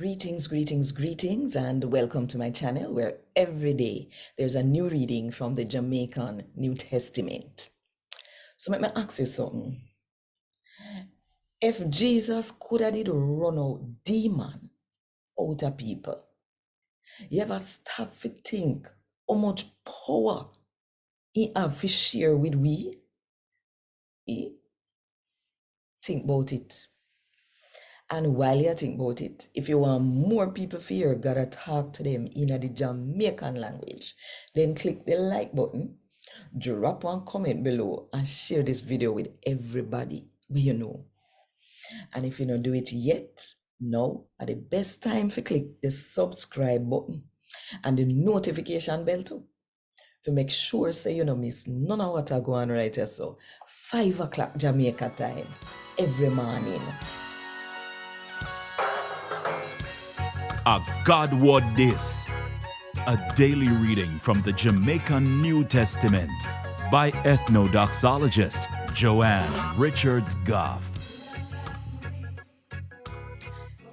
Greetings, and welcome to my channel where every day there's a new reading from the Jamaican New Testament. So let me ask you something. If Jesus could have did run out demon out of people, you ever stop to think how much power he have to share with we? Think about it. And while you think about it, if you want more people to hear God talk to them in the Jamaican language, then click the like button, drop one comment below, and share this video with everybody you know. And if you don't do it yet, now at the best time to click the subscribe button and the notification bell too, to make sure so you don't miss none of what I go on right here. So 5 o'clock Jamaica time every morning. A God Word This, a daily reading from the Jamaican New Testament by Ethnodoxologist Joanne Richards Goffe.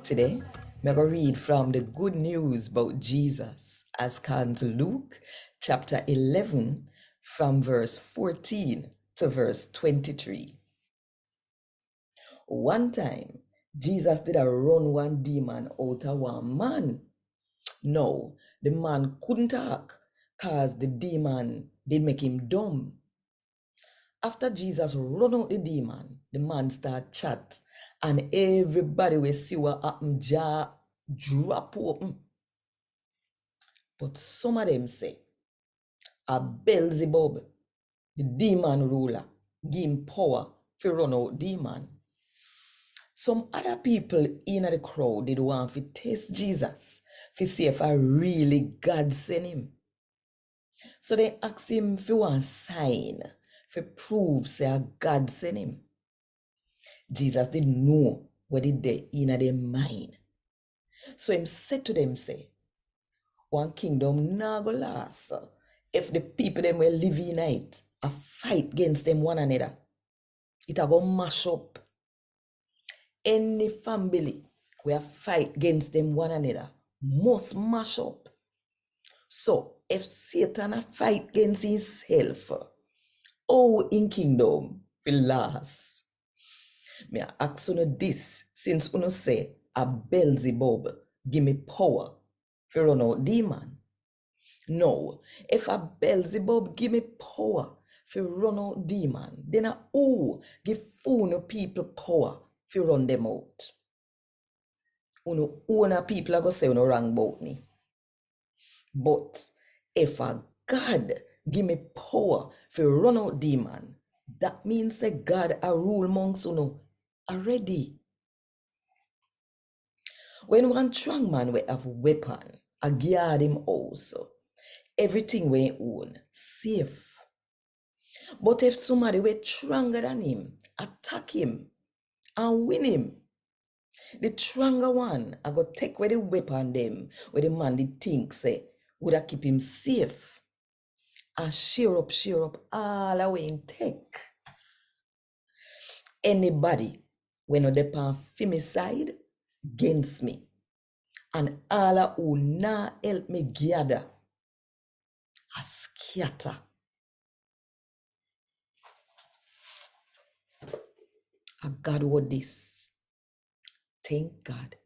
Today, I'm going to read from the Good News about Jesus as according to Luke chapter 11 from verse 14 to verse 23. One time, Jesus did a run one demon out of one man. No, the man couldn't talk because the demon did make him dumb. After Jesus run out the demon, the man start chat and everybody will see what happened, jaw drop open. But some of them say, a Beelzebub, the demon ruler, give him power to run out demon. Some other people in the crowd did want to test Jesus to see if I really God sent him. So they asked him for one sign to prove say God sent him. Jesus didn't know what it did in their mind. So him said to them, say, one kingdom nah go last if the people them will live in it a fight against them one another. It a go mash up. Any family where fight against them one another must mash up. So if Satan a fight against himself, in kingdom will last. Me a ask you this, since you say a Beelzebub give me power to run out demon. No, if a Beelzebub give me power to run out demon, then a who give no people power to run them out? Uno own people are going to say no wrong about me. But if a God give me power to run out demon, that means that God a rule amongst you already. When one strong man will have weapon, a guard him also, everything we own safe. But if somebody were stronger than him, attack him and win him, the stronger one I go take away the weapon them where the man did think say would I keep him safe and share up all away in take. Anybody when no depend for side against me and all who na help me gather a scatter. A God word this. Thank God.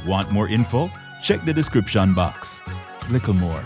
Want more info? Check the description box. Little more.